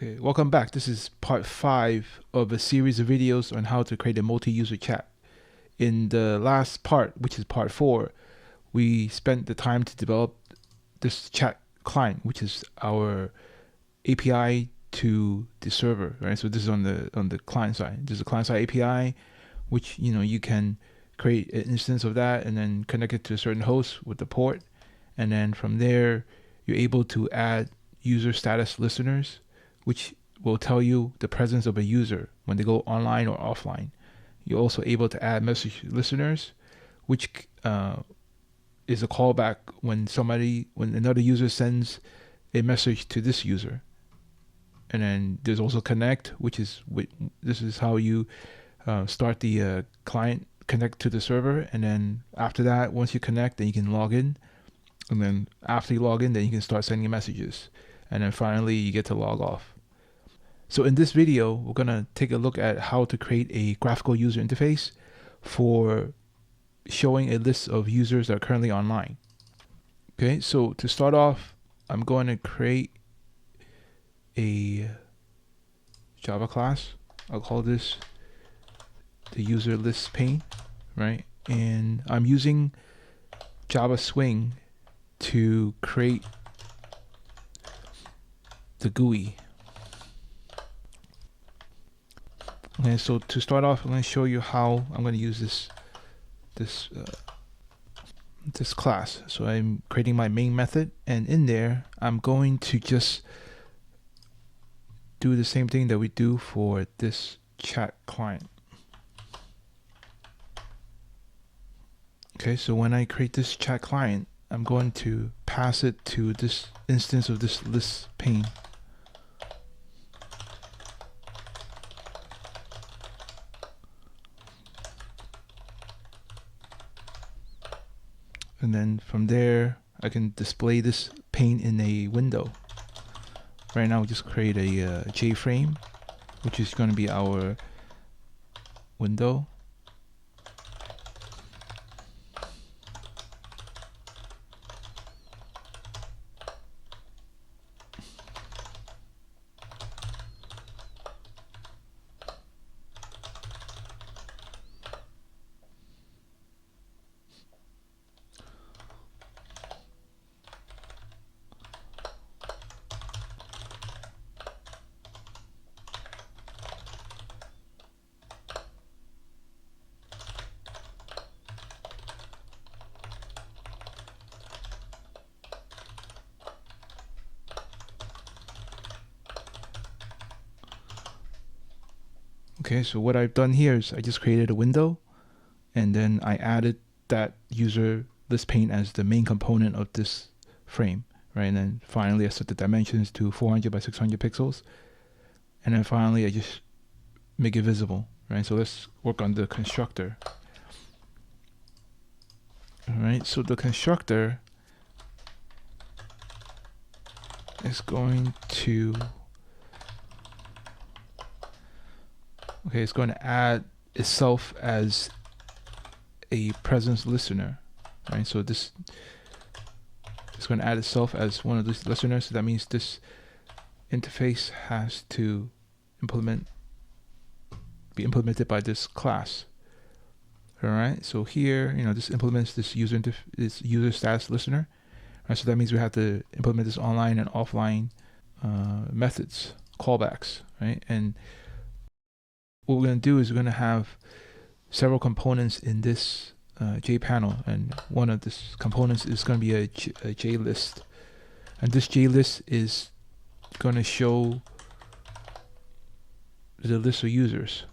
Okay, welcome back. This is part 5 of a series of videos on how to create a multi-user chat. In the last part, which is part 4, we spent the time to develop this chat client, which is our API to the server, right? So this is on the client side. There's a client side API, which you can create an instance of that and then connect it to a certain host with the port, and then from there you're able to add user status listeners, which will tell you the presence of a user when they go online or offline. You're also able to add message listeners, which is a callback when another user sends a message to this user. And then there's also connect, this is how you start the client connect to the server, and then after that, once you connect, then you can log in, and then after you log in, then you can start sending messages, and then finally you get to log off. So in this video, we're going to take a look at how to create a graphical user interface for showing a list of users that are currently online. Okay, so to start off, I'm going to create a Java class. I'll call this the user list pane, right? And I'm using Java Swing to create the GUI. Okay, so to start off, I'm going to show you how I'm going to use this class. So I'm creating my main method, and in there I'm going to just do the same thing that we do for this chat client. Okay, so when I create this chat client, I'm going to pass it to this instance of this list pane. And then from there, I can display this pane in a window. Right now, we just create a JFrame, which is going to be our window. Okay, so what I've done here is I just created a window, and then I added that user list pane as the main component of this frame, right? And then finally I set the dimensions to 400 by 600 pixels, and then finally I just make it visible, right? So let's work on the constructor. All right, so the constructor is going to it's going to add itself as a presence listener, right? So this is going to add itself as one of these listeners. So that means this interface has to be implemented by this class. All right. So here, this implements this user status listener. Right. So that means we have to implement this online and offline methods, callbacks, right? And what we're going to do is we're going to have several components in this JPanel, and one of these components is going to be a JList, and this JList is going to show the list of users.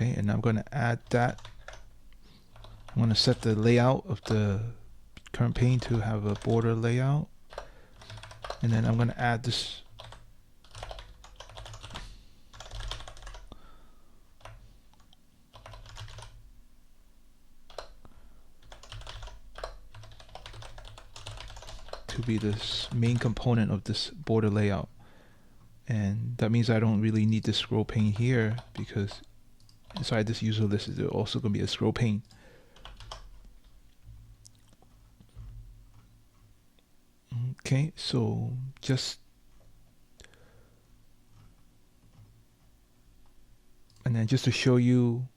Okay, and I'm going to add that. I'm going to set the layout of the current pane to have a border layout, and then I'm going to add this to will be this main component of this border layout. And that means I don't really need the scroll pane here, because inside this user list is also going to be a scroll pane. Okay, so and then just to show you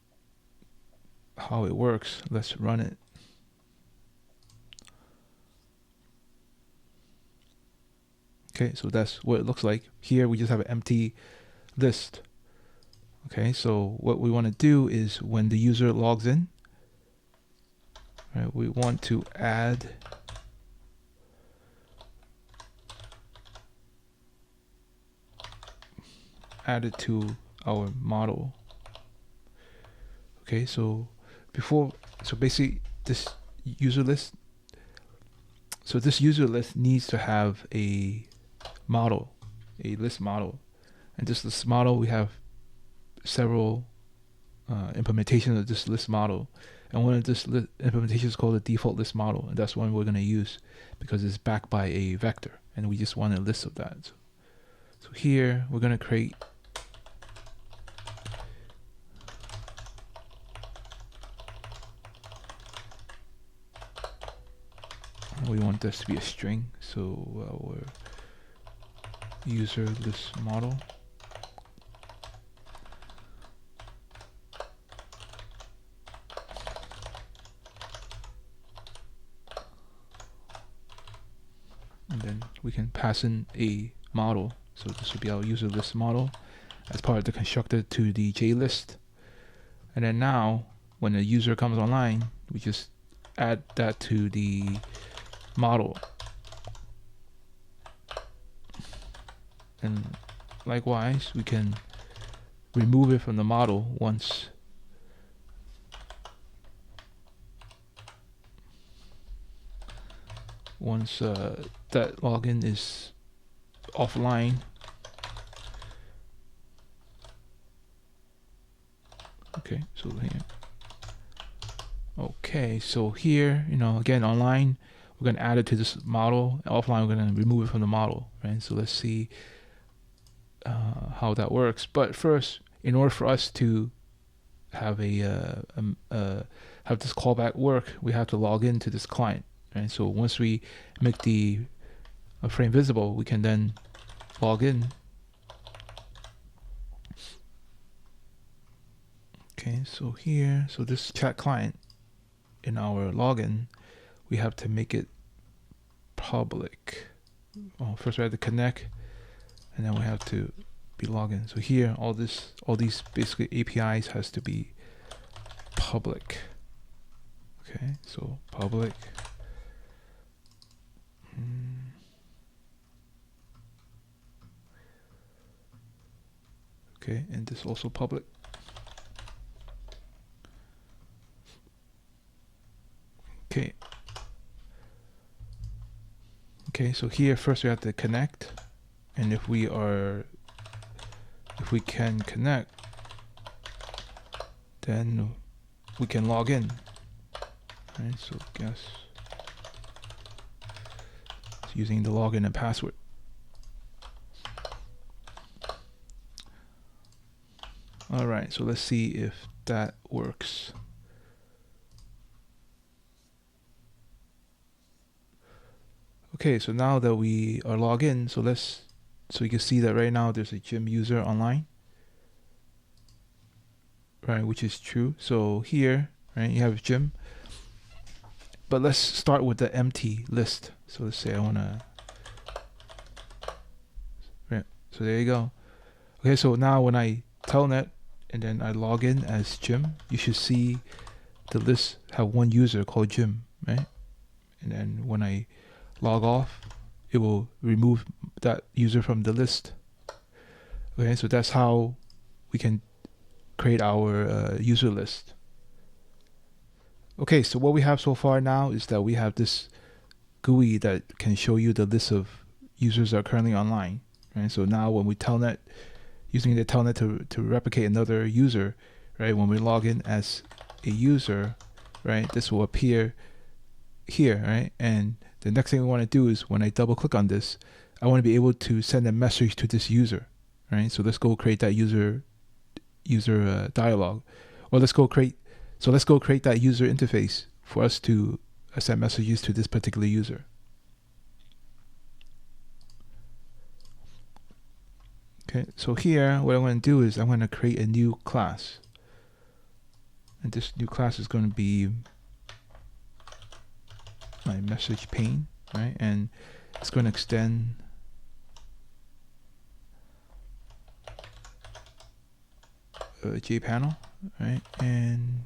how it works, let's run it. Okay, so that's what it looks like. Here we just have an empty list. Okay, so what we want to do is when the user logs in, right, we want to add it to our model. Okay, so basically this user list, needs to have a model, a list model. And this list model, we have several implementations of this list model. And one of this implementation is called the default list model. And that's one we're going to use because it's backed by a vector. And we just want a list of that. So here we're going to create we want this to be a string, so our user list model. And then we can pass in a model. So this will be our user list model as part of the constructor to the JList. And then now when the user comes online, we just add that to the model. And likewise, we can remove it from the model once that login is offline. Okay, so here. Okay, so here, again, online, we're going to add it to this model. Offline, we're going to remove it from the model, right? So let's see how that works. But first, in order for us to have have this callback work, we have to log into this client, right? So once we make the frame visible, we can then log in. Okay, so here, so this chat client, in our login, we have to make it public. Well, first we have to connect, and then we have to be logged in. So here, all these basically APIs has to be public. Okay, so public. Okay, and this also public. Okay. Okay, so here first we have to connect, and if we can connect, then we can log in. Right, so guess it's using the login and password. All right, so let's see if that works. Okay, so now that we are logged in, so you can see that right now there's a gym user online, right, which is true. So here, right, you have gym, but let's start with the empty list. So let's say I want to, right, so there you go. Okay, so now when I telnet and then I log in as gym, you should see the list have one user called gym, right? And then when I log off, it will remove that user from the list. Okay, so that's how we can create our user list. Okay, so what we have so far now is that we have this GUI that can show you the list of users that are currently online. Right, so now when we telnet, using the telnet to replicate another user, right, when we log in as a user, right, this will appear here, right, and the next thing we want to do is when I double click on this, I want to be able to send a message to this user, right? So let's go create that user dialog, or let's go create that user interface for us to send messages to this particular user. Okay, so here what I want to do is I'm going to create a new class, and this new class is going to be my message pane, right? And it's going to extend JPanel, right? And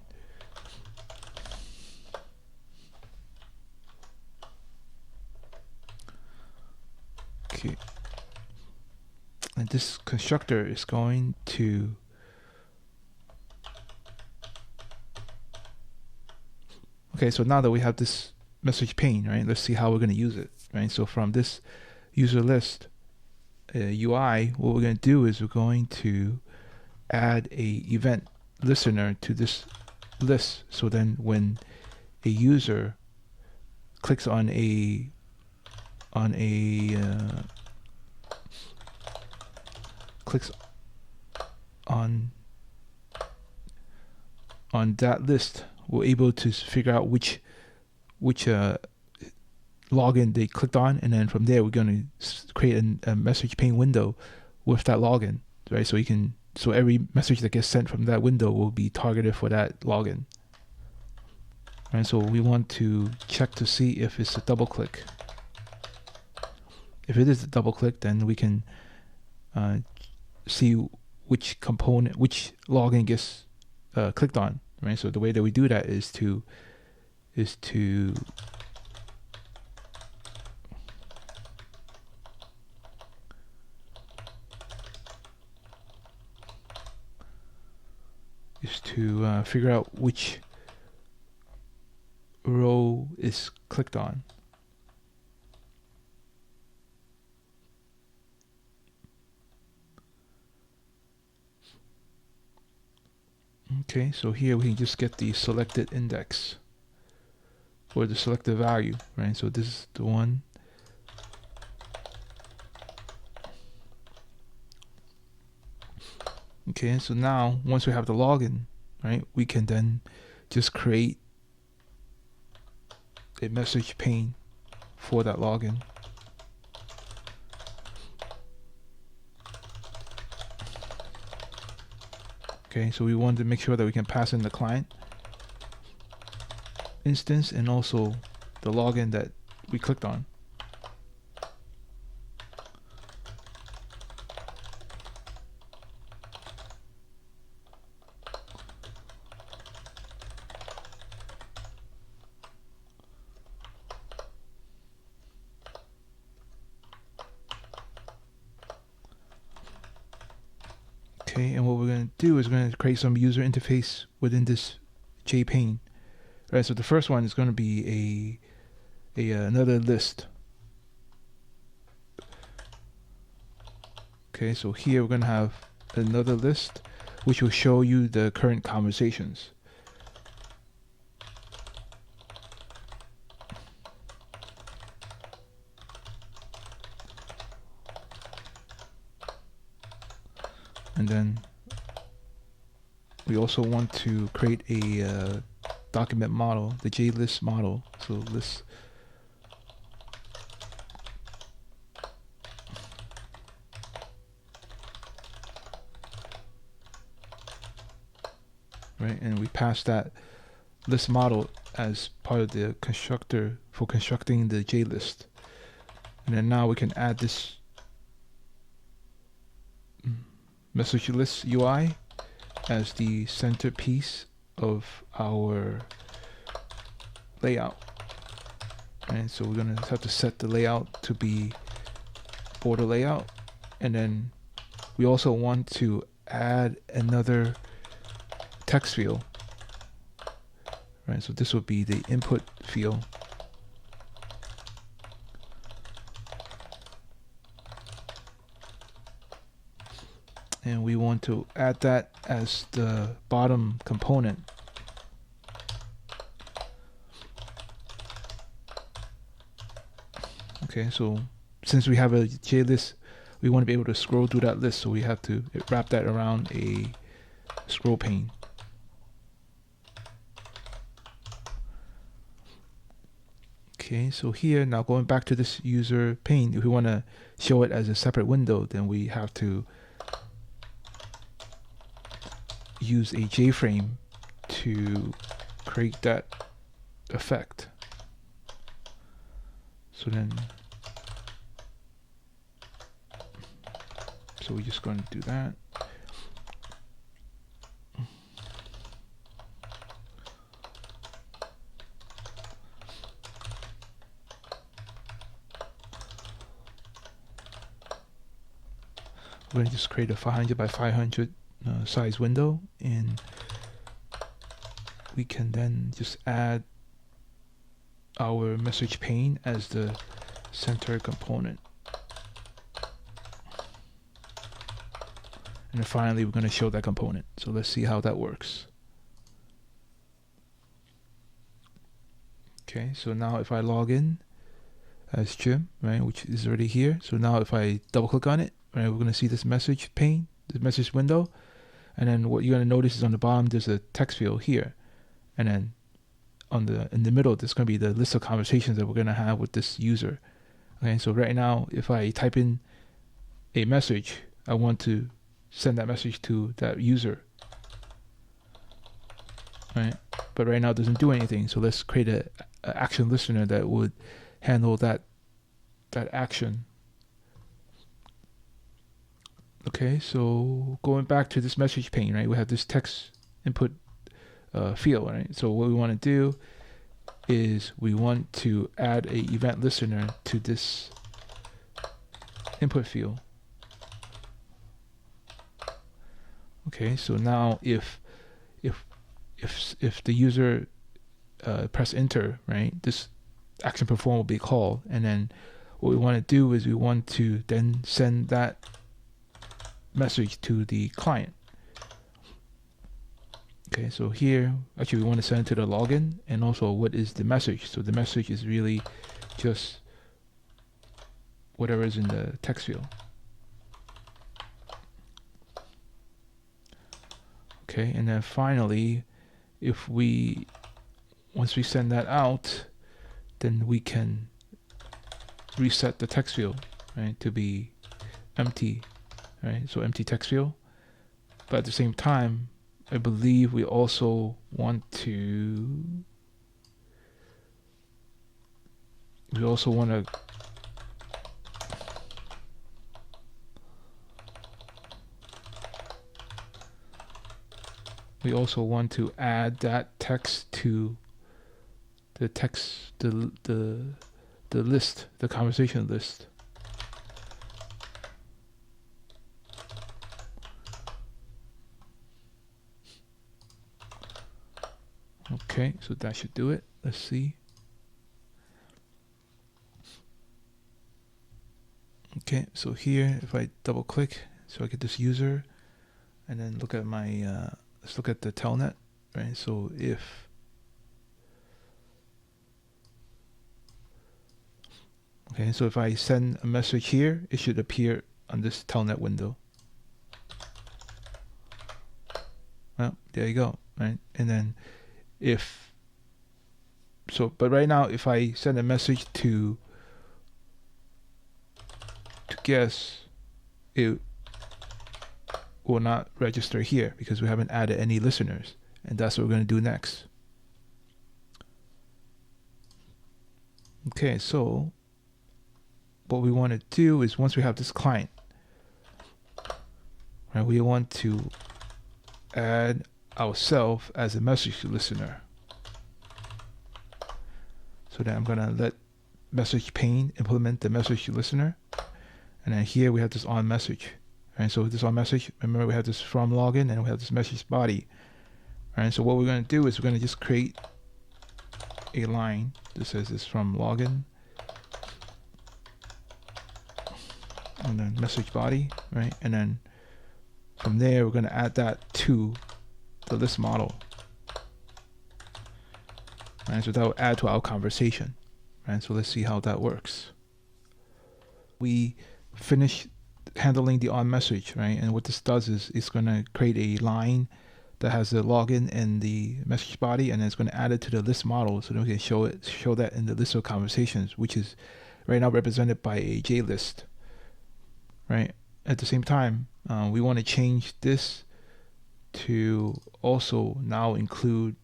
okay, and this constructor is going to so now that we have this message pane, right, let's see how we're going to use it, right? So from this user list UI, what we're going to do is we're going to add a event listener to this list, so then when a user clicks on that list, we're able to figure out which login they clicked on, and then from there we're going to create a message pane window with that login, right? So every message that gets sent from that window will be targeted for that login. And so we want to check to see if it's a double click. If it is a double click, then we can see which login gets clicked on, right? So the way that we do that is to figure out which row is clicked on. Okay, so here we can just get the selected index or the selected value, right? So this is the one. Okay, so now once we have the login, right, we can then just create a message pane for that login. Okay, so we want to make sure that we can pass in the client instance and also the login that we clicked on. Okay, and what we're going to do is we're going to create some user interface within this JPane. Right, so the first one is going to be another list. Okay, so here we're going to have another list which will show you the current conversations. And then we also want to create a document model, the JList model. So list. Right, and we pass that list model as part of the constructor for constructing the JList. And then now we can add this message list UI as the centerpiece of our layout. And so we're going to have to set the layout to be border layout, and then we also want to add another text field. Right, so this will be the input field. And we want to add that as the bottom component. Okay, so since we have a J list, we want to be able to scroll through that list, so we have to wrap that around a scroll pane. Okay, so here, now going back to this user pane, if we want to show it as a separate window, then we have to use a JFrame to create that effect. So we're just going to do that. We're going to just create a 500 by 500 size window, and we can then just add our message pane as the center component. And then finally, we're going to show that component. So let's see how that works. Okay, so now if I log in as Jim, right, which is already here. So now if I double click on it, right, we're going to see this message pane, the message window. And then what you're going to notice is on the bottom, there's a text field here. And then in the middle, there's going to be the list of conversations that we're going to have with this user. Okay, so right now, if I type in a message, I want to send that message to that user. Right? But right now it doesn't do anything. So let's create a action listener that would handle that action. Okay, so going back to this message pane, right? We have this text input field, right? So what we want to do is we want to add a event listener to this input field. Okay, so now if the user press enter, right, this action perform will be called, and then what we want to do is we want to then send that message to the client. Okay, so here actually we want to send it to the login, and also what is the message. So the message is really just whatever is in the text field. Okay, and then finally, once we send that out, then we can reset the text field, right, to be empty, right? So empty text field. But at the same time, I believe we also want to add that text to the text, the list, the conversation list. Okay, so that should do it. Let's see. Okay, so here, if I double click, so I get this user, and then look at my, let's look at the telnet, right? So if I send a message here, it should appear on this telnet window. Well, there you go, right? And then but right now, if I send a message to guest, it will not register here because we haven't added any listeners, and that's what we're going to do next. Okay, so what we want to do is once we have this client, right, we want to add ourselves as a message listener. So then I'm going to let message pane implement the message listener. And then here we have this on message. Right, so this on message, remember we have this from login and we have this message body. Right, so what we're going to do is we're going to just create a line that says this from login. And then message body, right? And then from there, we're going to add that to the list model. Right, so that will add to our conversation. Right, so let's see how that works. We finish handling the on message, right? And what this does is it's going to create a line that has the login and the message body, and then it's going to add it to the list model so that we can show that in the list of conversations, which is right now represented by a J list, right? At the same time, we want to change this to also now include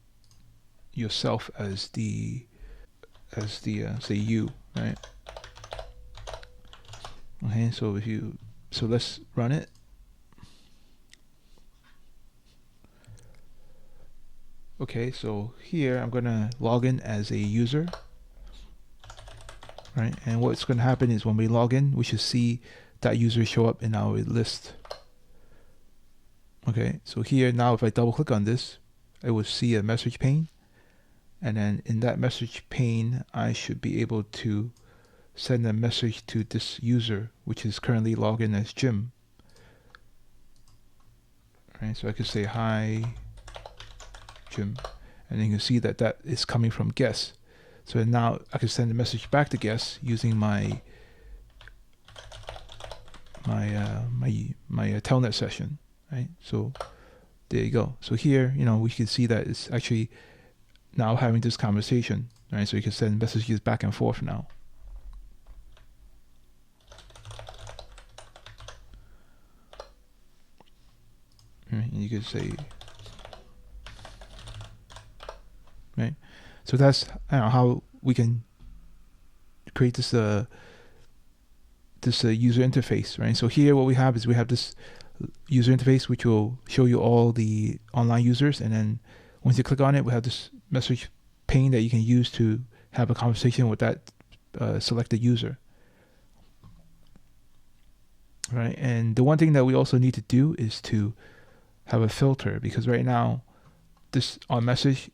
yourself as the say you, right? Okay, so let's run it. Okay, so here I'm gonna log in as a user, right? And what's gonna happen is when we log in, we should see that user show up in our list. Okay, so here now if I double click on this, I will see a message pane, and then in that message pane I should be able to send a message to this user, which is currently logged in as Jim. Right, so I could say hi Jim, and you can see that that is coming from guest. So now I can send a message back to guest using my telnet session, right? So there you go. So here, we can see that it's actually now having this conversation, right? So you can send messages back and forth now. Right? And you can say, right? So that's how we can create this user interface, right? So here what we have is we have this user interface which will show you all the online users, and then once you click on it, we have this message pane that you can use to have a conversation with that selected user, right? And the one thing that we also need to do is to have a filter, because right now this on message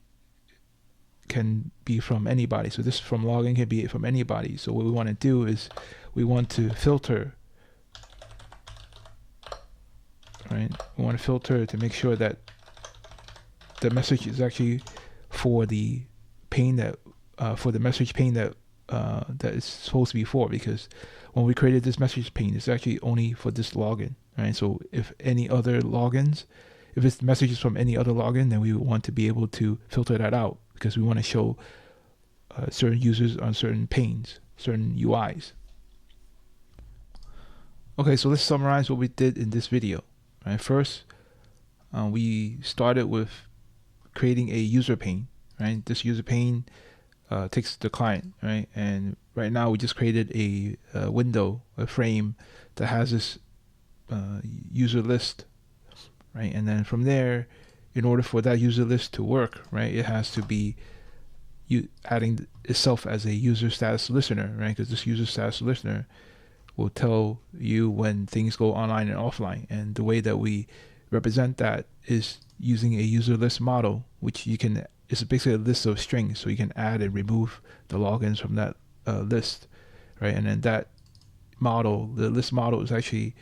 can be from anybody. So this from login can be from anybody. So what we want to do is we want to filter, right? We want to filter to make sure that the message is actually for the pane that for the message pane that that is supposed to be for, because when we created this message pane, it's actually only for this login, right? So if any other logins, if it's messages from any other login, then we want to be able to filter that out, because we want to show certain users on certain panes, certain UIs. Okay, so let's summarize what we did in this video. Right? First, we started with creating a user pane. Right? This user pane takes the client, right? And right now we just created a window, a frame that has this user list, right? And then from there, in order for that user list to work, right, it has to be adding itself as a user status listener, right? Because this user status listener will tell you when things go online and offline. And the way that we represent that is using a user list model, which it's basically a list of strings, so you can add and remove the logins from that list, right? And then that model, the list model, is actually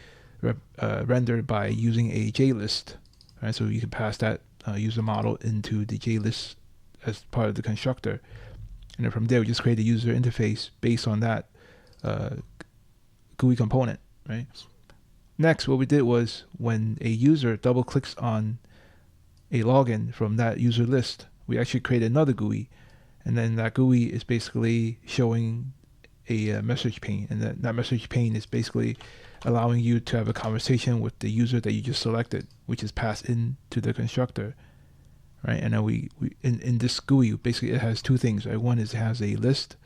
rendered by using a JList, right? So you can pass that user model into the JList as part of the constructor, and then from there we just create a user interface based on that GUI component, right? Next, what we did was when a user double clicks on a login from that user list, we actually create another GUI, and then that GUI is basically showing a message pane, and that message pane is basically allowing you to have a conversation with the user that you just selected, which is passed into the constructor, right? And then we in this GUI, basically it has two things, right? One is it has a list,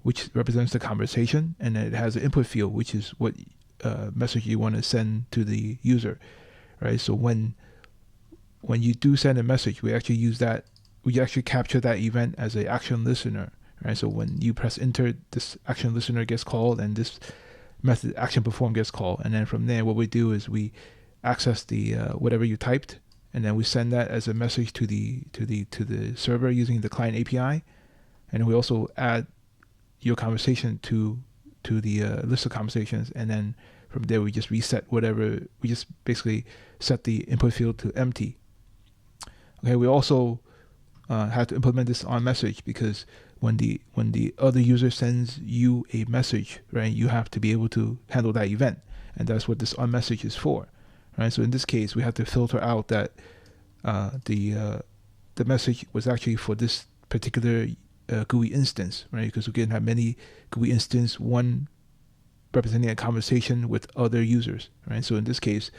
which represents the conversation, and then it has an input field, which is what message you want to send to the user, right? So when you do send a message, we actually use that, we actually capture that event as an action listener, right? So when you press enter, this action listener gets called, and this method action perform gets called, and then from there what we do is we access the whatever you typed, and then we send that as a message to the server using the client API, and we also add your conversation to the list of conversations, and then from there we just reset whatever, we just basically set the input field to empty. Okay, we also had to implement this on message because when the other user sends you a message, right, you have to be able to handle that event, and that's what this onMessage is for, right? So in this case, we have to filter out that the message was actually for this particular GUI instance, right? Because we can have many GUI instances, one representing a conversation with other users, right? So in this case,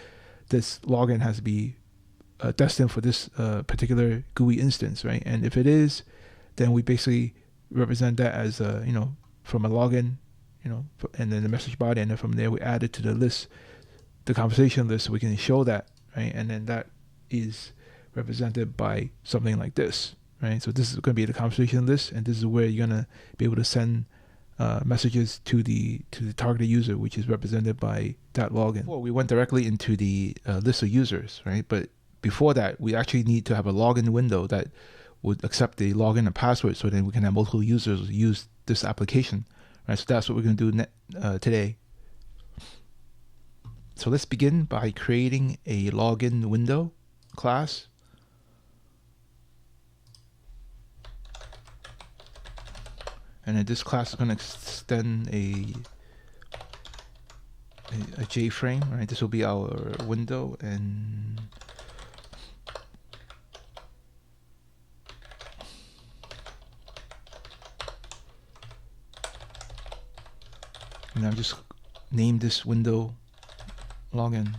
this login has to be destined for this particular GUI instance, right? And if it is, then we basically represent that as from a login, and then the message body, and then from there we add it to the list, the conversation list, so we can show that, right? And then that is represented by something like this, right? So this is going to be the conversation list, and this is where you're going to be able to send messages to the targeted user, which is represented by that login. Before, we went directly into the list of users, right? But before that, we actually need to have a login window that would accept the login and password, so then we can have multiple users use this application, right? So that's what we're going to do today. So let's begin by creating a login window class. And then this class is going to extend a JFrame, right? This will be our window, and I'll just name this window login,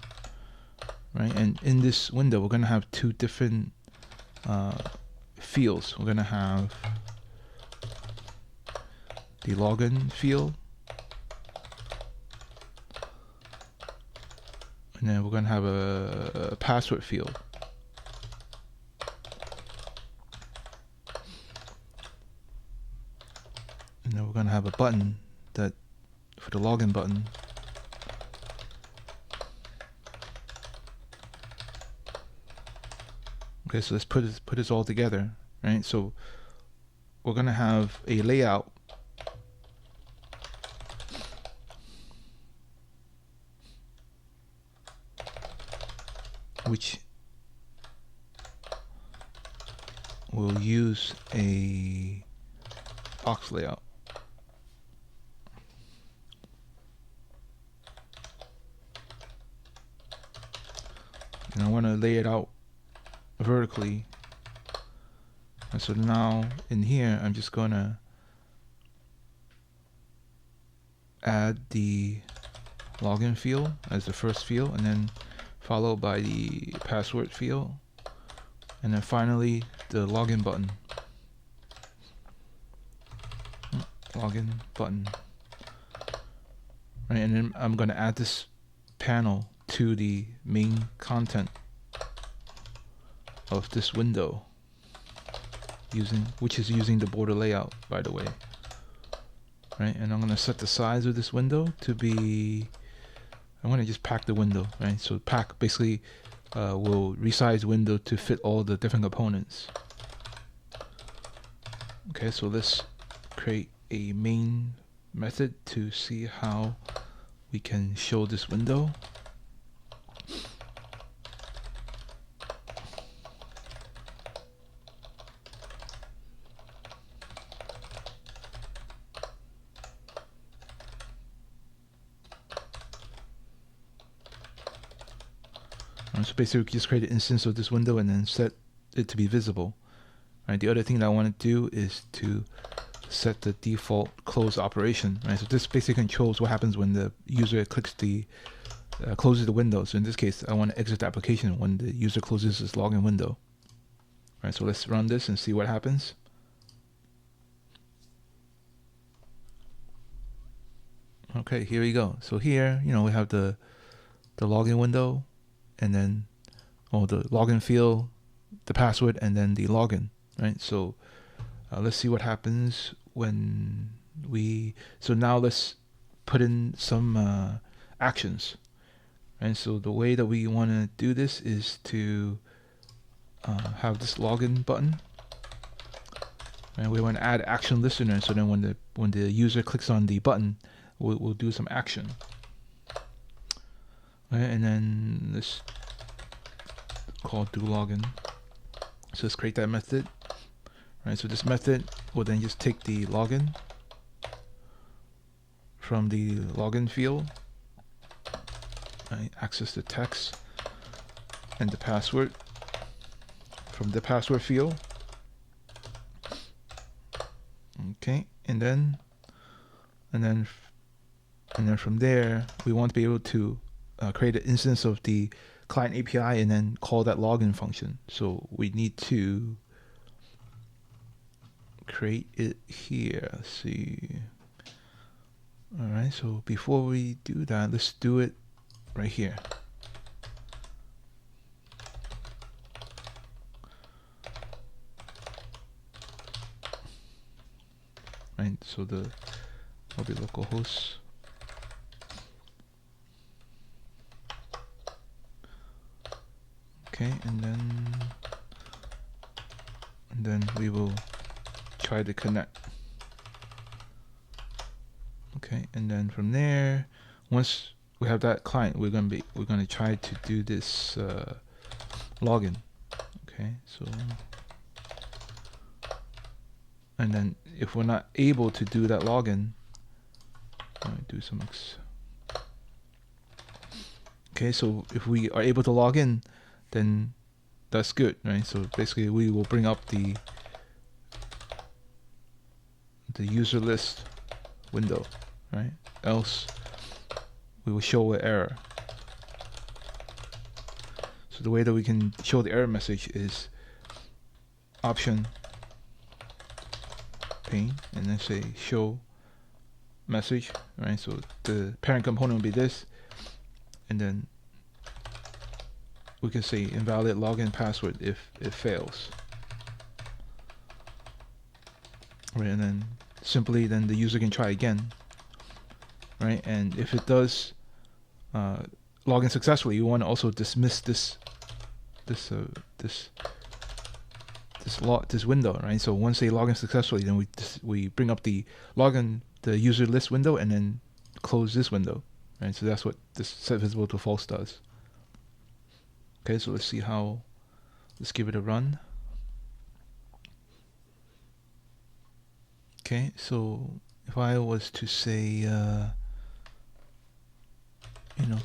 right? And in this window, we're going to have two different fields. We're going to have the login field, and then we're going to have a password field. And then we're going to have a button that for the login button. Okay, so let's put this all together, right? So we're going to have a layout which will use a box layout. And I want to lay it out vertically. And so now in here, I'm just going to add the login field as the first field, and then followed by the password field, and then finally the login button. Login button. Right, and then I'm going to add this panel to the main content of this window, which is using the border layout, by the way. Right, and I'm going to set the size of this window to be, I'm going to just pack the window, right? So pack basically will resize the window to fit all the different components. Okay, so let's create a main method to see how we can show this window. So basically, we just create an instance of this window and then set it to be visible. Right. The other thing that I want to do is to set the default close operation. Right. So this basically controls what happens when the user clicks closes the window. So in this case, I want to exit the application when the user closes this login window. Right. So let's run this and see what happens. Okay, here we go. So here, we have the login window, and then the login field, the password, and then the login, right? So let's see what happens when so now let's put in some actions. And so the way that we want to do this is to have this login button, and we want to add action listener, so then when the user clicks on the button, we'll do some action. Right, and then let's call do login. So let's create that method. Right, so this method we'll then just take the login from the login field, right? Access the text and the password from the password field. Okay, and then from there we want to be able to create an instance of the client API and then call that login function. So we need to create it here. Let's see. All right, so before we do that, let's do it right here. Right, so the will be localhost. Okay, and then we will try to connect. Okay, and then from there, once we have that client, we're gonna try to do this login. Okay, so and then if we're not able to do that login, do some okay, so if we are able to log in, then that's good, right? So basically we will bring up the user list window, right? Else we will show an error. So the way that we can show the error message is option pane and then say show message, right? So the parent component will be this, and then we can say invalid login password if it fails, right? And then simply then the user can try again, right? And if it does log in successfully, you want to also dismiss this window, right? So once they log in successfully, then we bring up the login, the user list window, and then close this window, right? So that's what this set visible to false does. Okay, so let's see how. Let's give it a run. Okay, so if I was to say,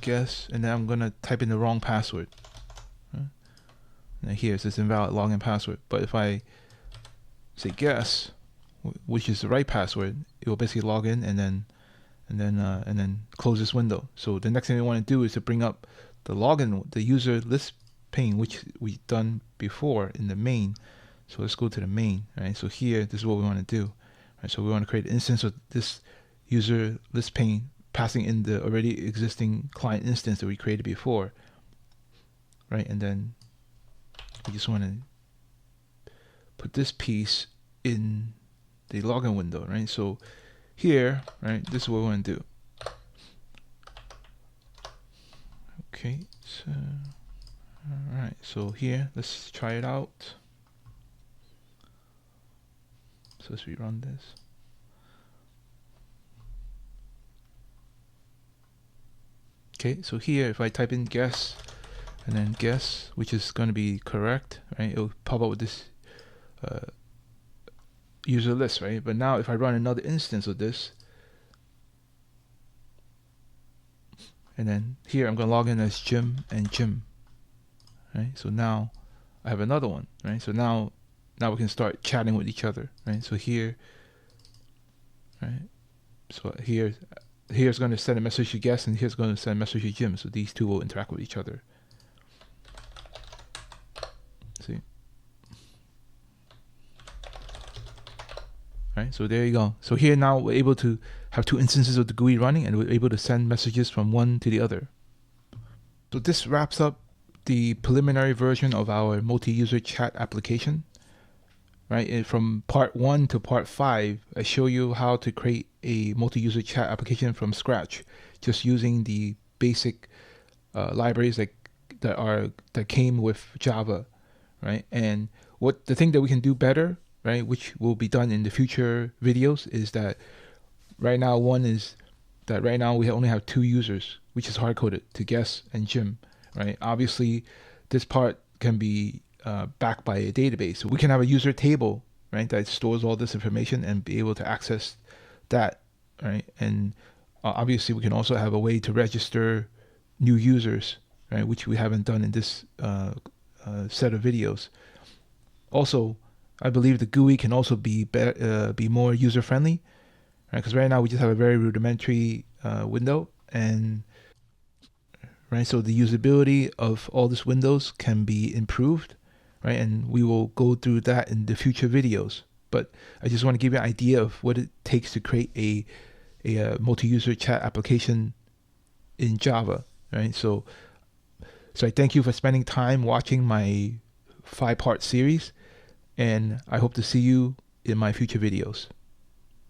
guess, and then I'm gonna type in the wrong password. Right? And here it says invalid login password. But if I say guess, which is the right password, it will basically log in and then close this window. So the next thing we want to do is to bring up the login, the user list pane, which we've done before in the main. So let's go to the main, right? So here, this is what we want to do. Right? So we want to create an instance of this user list pane, passing in the already existing client instance that we created before, right? And then we just want to put this piece in the login window, right? So here, right, this is what we want to do. Okay, so all right, so here, let's try it out. So let's rerun this. Okay, so here, if I type in guess and then guess, which is going to be correct, right? It'll pop up with this user list, right? But now if I run another instance of this, and then here I'm going to log in as Jim and Jim, right? So now I have another one, right? So now we can start chatting with each other, right? So here, right? So here's going to send a message to guest, and here's going to send a message to Jim. So these two will interact with each other. See? Right, so there you go. So here now we're able to have two instances of the GUI running, and we're able to send messages from one to the other. So this wraps up the preliminary version of our multi-user chat application. Right, and from part 1 to part 5, I show you how to create a multi-user chat application from scratch, just using the basic libraries that came with Java, right? And the thing that we can do better, right, which will be done in the future videos, is that right now we only have 2 users, which is hard-coded, to guess and Jim, right? Obviously, this part can be backed by a database. So we can have a user table, right, that stores all this information and be able to access that, right? And obviously we can also have a way to register new users, right, which we haven't done in this set of videos. Also, I believe the GUI can also be more user friendly, right? Because right now we just have a very rudimentary window, and right, so the usability of all these windows can be improved, right? And we will go through that in the future videos. But I just want to give you an idea of what it takes to create a multi-user chat application in Java, right? So I thank you for spending time watching my 5-part series, and I hope to see you in my future videos.